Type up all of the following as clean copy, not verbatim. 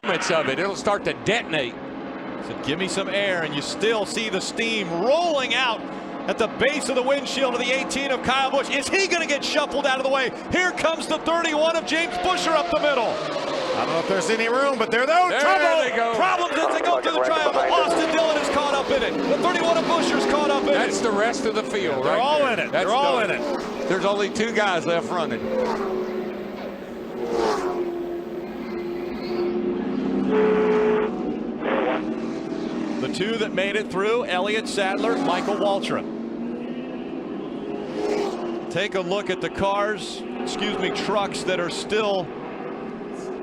moments of it. It'll start to detonate. So give me some air, and you still see the steam rolling out at the base of the windshield of the 18 of Kyle Busch. Is he going to get shuffled out of the way? Here comes the 31 of James Buescher up the middle. I don't know if there's any room, but there They go. Problems as they go through the triangle. Austin Dillon is caught up in it. The 31 of Buescher's caught up in it. That's the rest of the field. They're right all there. in it. That's They're all done. in it. There's only 2 guys left running. The 2 that made it through, Elliott Sadler, Michael Waltrip. Take a look at the cars, trucks that are still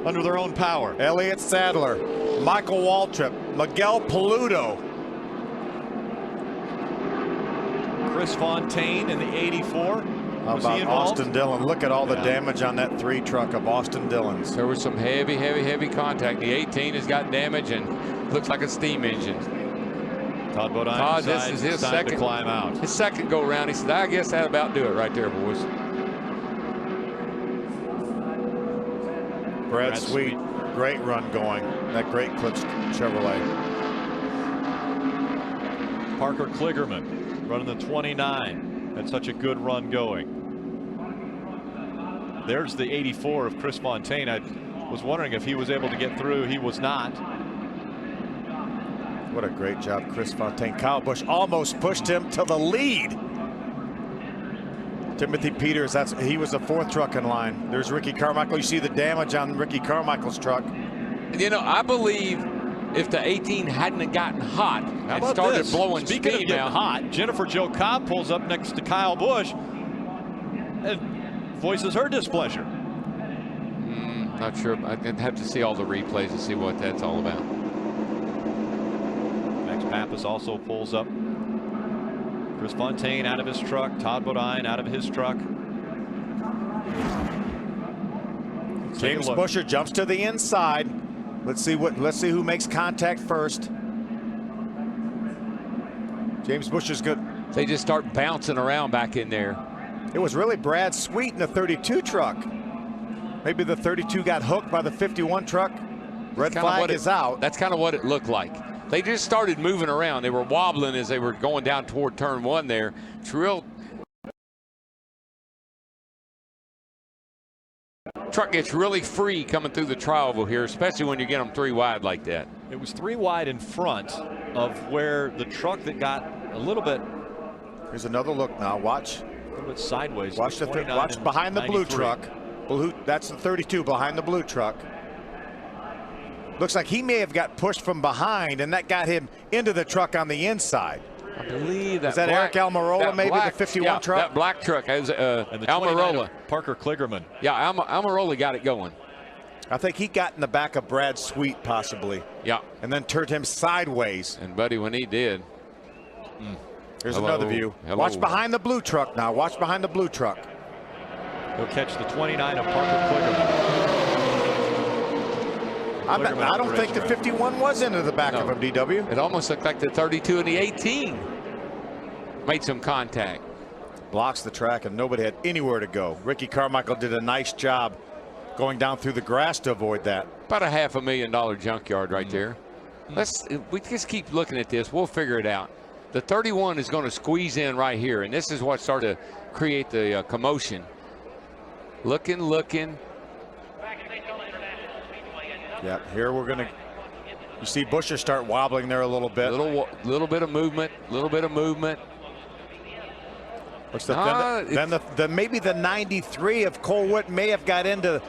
under their own power. Elliott Sadler, Michael Waltrip, Miguel Paludo. Chris Fontaine in the 84. How about Austin Dillon? Look at all the damage on that 3 truck of Austin Dillon's. There was some heavy contact. The 18 has got damage and looks like a steam engine. Todd Bodine. Todd, this is his second to climb out. His second go around. He said, I guess that about do it right there, boys. Brad Sweet, great run going. That great Clips Chevrolet. Parker Kligerman running the 29. That's such a good run going. There's the 84 of Chris Fontaine. I was wondering if he was able to get through. He was not. What a great job, Chris Fontaine. Kyle Busch almost pushed him to the lead. Timothy Peters, he was the 4th truck in line. There's Ricky Carmichael. You see the damage on Ricky Carmichael's truck. You know, I believe if the 18 hadn't gotten hot and started blowing steam out. Hot, Jennifer Jo Cobb pulls up next to Kyle Busch and voices her displeasure. Not sure. I'd have to see all the replays to see what that's all about. Max Pappas also pulls up. Chris Fontaine out of his truck. Todd Bodine out of his truck. James Buescher jumps to the inside. Let's see who makes contact first. James Buescher's good. They just start bouncing around back in there. It was really Brad Sweet in the 32 truck. Maybe the 32 got hooked by the 51 truck. Red flag is out. That's kind of what it looked like. They just started moving around. They were wobbling as they were going down toward turn 1 there. It's real. Truck gets really free coming through the tri-oval here, especially when you get them 3 wide like that. It was 3 wide in front of where the truck that got a little bit. Here's another look now. Watch. A little bit sideways. Watch behind the blue truck. That's the 32 behind the blue truck. Looks like he may have got pushed from behind, and that got him into the truck on the inside. I believe that. Is that Eric Almirola, maybe the 51 truck? That black truck is Almirola. Parker Kligerman. Yeah, Almirola got it going. I think he got in the back of Brad Sweet, possibly. Yeah. And then turned him sideways. And buddy, when he did. Here's another view. Watch behind the blue truck now. Watch behind the blue truck. He'll catch the 29 of Parker Kligerman. I don't think the 51 was into the back of him, DW. It almost looked like the 32 and the 18 made some contact. Blocks the track and nobody had anywhere to go. Ricky Carmichael did a nice job going down through the grass to avoid that. About a $500,000 junkyard right there. We just keep looking at this. We'll figure it out. The 31 is going to squeeze in right here, and this is what started to create the commotion. Looking. Yeah, here we're going to. You see Buescher start wobbling there a little bit. Little bit of movement. What's maybe the 93 of Cole Witt may have got into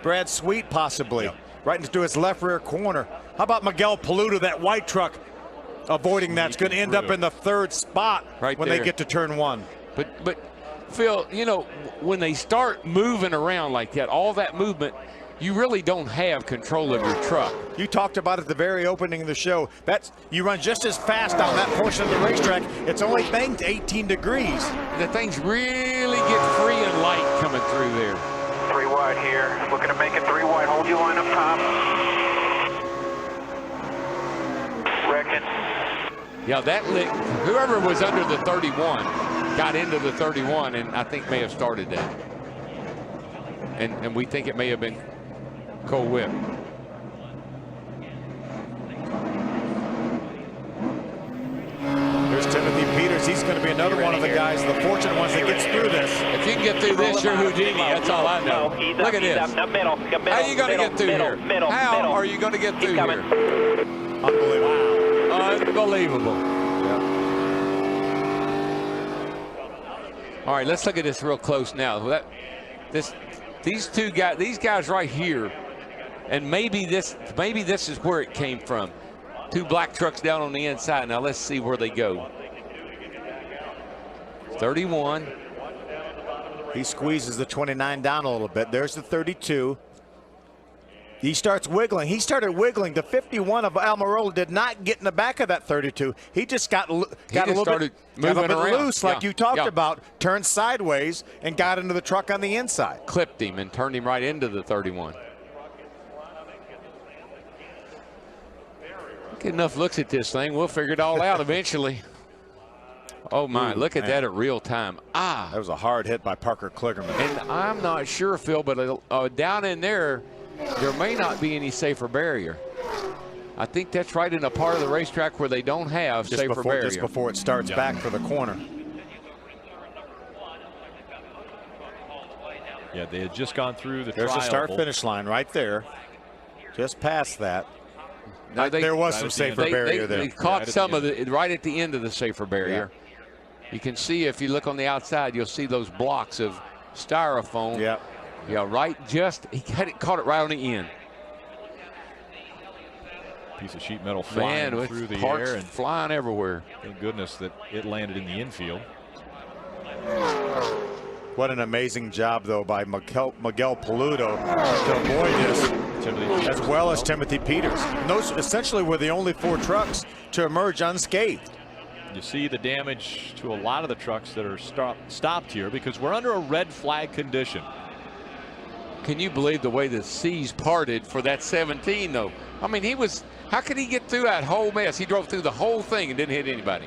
Brad Sweet, possibly. Yep. Right into his left rear corner. How about Miguel Paludo, that white truck, avoiding that's going to end up in the 3rd spot when they get to turn 1. But Phil, you know, when they start moving around like that, all that movement, you really don't have control of your truck. You talked about at the very opening of the show. You run just as fast on that portion of the racetrack. It's only banked 18 degrees. The things really get free and light coming through there. 3 wide here. Looking to make it 3 wide. Hold your line up top. Reckon. Yeah, whoever was under the 31 got into the 31, and I think may have started that. And we think it may have been Cole Witt. Peters, he's going to be another one of the guys, the fortunate ones that gets through this. If you can get through this, you're Houdini. That's all I know. Look at this. How are you going to get through here? How are you going to get through here? Unbelievable. Wow. Unbelievable. All right, let's look at this real close now. These guys right here, and maybe this is where it came from. Two black trucks down on the inside. Now let's see where they go. 31. He squeezes the 29 down a little bit. There's the 32. He starts wiggling. He started wiggling. The 51 of Almirola did not get in the back of that 32. He just got a little bit loose, like you talked about, turned sideways and got into the truck on the inside. Clipped him and turned him right into the 31. Get enough looks at this thing, we'll figure it all out eventually. Oh my, look at that at real time. That was a hard hit by Parker Kligerman. And I'm not sure, Phil, but down in there may not be any safer barrier. I think that's right in a part of the racetrack where they don't have safer barrier. Just before it starts back for the corner. Yeah, they had just gone through the trial. There's a start-finish line right there. Just past that. Now there was some safer barrier there. They caught some of it right at the end of the safer barrier. Yeah. You can see, if you look on the outside, you'll see those blocks of styrofoam. Yeah. Yeah, right. He caught it right on the end. Piece of sheet metal flying through the air and flying everywhere. Thank goodness that it landed in the infield. What an amazing job, though, by Miguel Paludo to avoid this, as well as Timothy Peters. And those essentially were the only 4 trucks to emerge unscathed. You see the damage to a lot of the trucks that are stopped here because we're under a red flag condition. Can you believe the way the seas parted for that 17, though? I mean, how could he get through that whole mess? He drove through the whole thing and didn't hit anybody.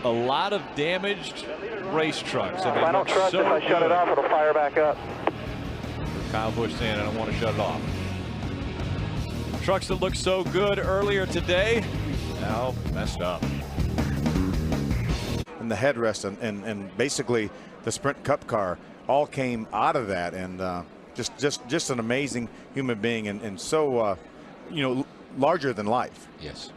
A lot of damaged race trucks. If I don't trust if I shut it off, it'll fire back up. Kyle Busch saying, I don't want to shut it off. Trucks that looked so good earlier today, now messed up. And the headrest and basically the Sprint Cup car all came out of that, and just an amazing human being, and so larger than life. Yes.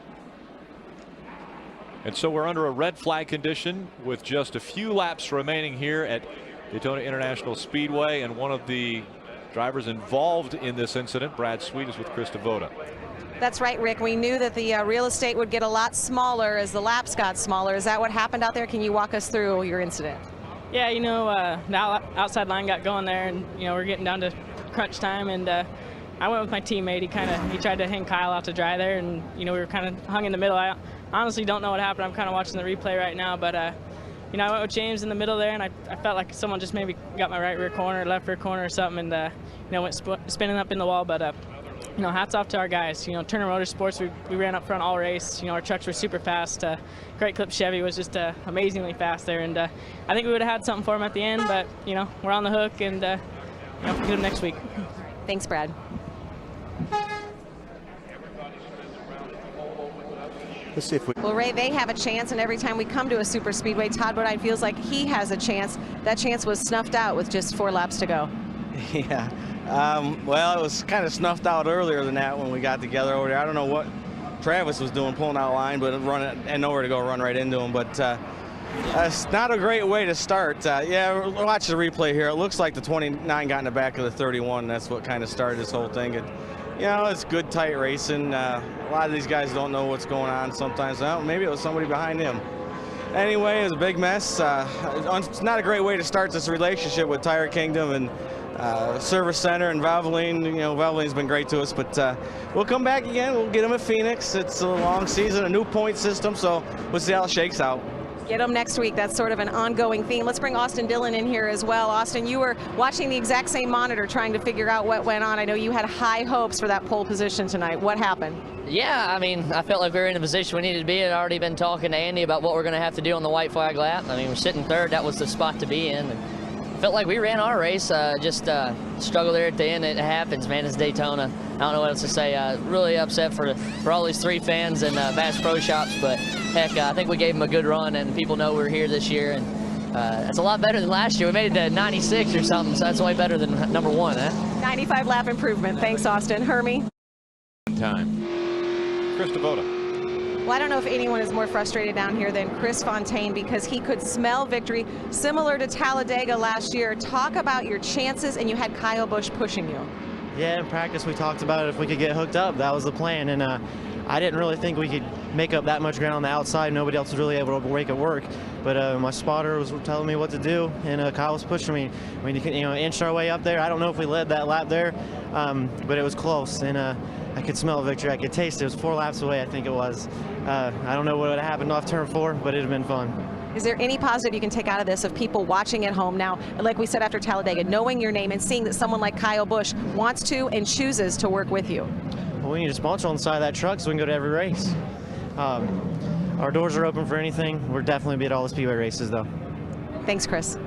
And so we're under a red flag condition with just a few laps remaining here at Daytona International Speedway, and one of the drivers involved in this incident, Brad Sweet, is with Chris Devoda. That's right, Rick. We knew that the real estate would get a lot smaller as the laps got smaller. Is that what happened out there? Can you walk us through your incident? Yeah, the outside line got going there, and we're getting down to crunch time, and I went with my teammate. He tried to hang Kyle out to dry there, and we were kind of hung in the middle. I honestly don't know what happened. I'm kind of watching the replay right now, but I went with James in the middle there, and I felt like someone just maybe got my right rear corner, left rear corner or something, and went spinning up in the wall. But hats off to our guys. Turner Motorsports, we ran up front all race. Our trucks were super fast. Great Clip Chevy was just amazingly fast there, and I think we would have had something for them at the end, but we're on the hook, and get them next week. Thanks, Brad. Let's see if we. Well, Ray, they have a chance, and every time we come to a super speedway, Todd Bodine feels like he has a chance. That chance was snuffed out with just 4 laps to go. Yeah. Well, it was kind of snuffed out earlier than that when we got together over there. I don't know what Travis was doing, pulling out line, but running and nowhere to go, run right into him. But it's not a great way to start. Yeah, watch the replay here. It looks like the 29 got in the back of the 31. That's what kind of started this whole thing. And, it's good, tight racing. A lot of these guys don't know what's going on sometimes. Well, maybe it was somebody behind him. Anyway, it was a big mess. It's not a great way to start this relationship with Tire Kingdom and Service Center and Valvoline. Valvoline's been great to us, but we'll come back again. We'll get them at Phoenix. It's a long season, a new point system, so we'll see how it shakes out. Get them next week. That's sort of an ongoing theme. Let's bring Austin Dillon in here as well. Austin, you were watching the exact same monitor trying to figure out what went on. I know you had high hopes for that pole position tonight. What happened? Yeah, I felt like we were in the position we needed to be. I'd already been talking to Andy about what we're going to have to do on the white flag lap. We're sitting third. That was the spot to be in. And felt like we ran our race. Just struggled there at the end. It happens, man. It's Daytona. I don't know what else to say. Really upset for all these 3 fans and Bass Pro Shops, but heck, I think we gave them a good run, and people know we're here this year, and it's a lot better than last year. We made it to 96 or something, so that's way better than number 1, huh? 95 lap improvement. Thanks, Austin. Hermie? Time. Chris Kubota. Well, I don't know if anyone is more frustrated down here than Chris Fontaine, because he could smell victory similar to Talladega last year. Talk about your chances, and you had Kyle Busch pushing you. Yeah, in practice we talked about it if we could get hooked up. That was the plan, and I didn't really think we could make up that much ground on the outside. Nobody else was really able to make it work, but my spotter was telling me what to do, and Kyle was pushing me. I mean, you know, inched our way up there. I don't know if we led that lap there, but it was close, and I could smell victory. I could taste it. It was 4 laps away, I think it was. I don't know what would have happened off turn 4, but it would have been fun. Is there any positive you can take out of this, of people watching at home now, like we said after Talladega, knowing your name and seeing that someone like Kyle Busch wants to and chooses to work with you? Well, we need a sponsor on the side of that truck so we can go to every race. Our doors are open for anything. We're definitely be at all the Speedway races, though. Thanks, Chris.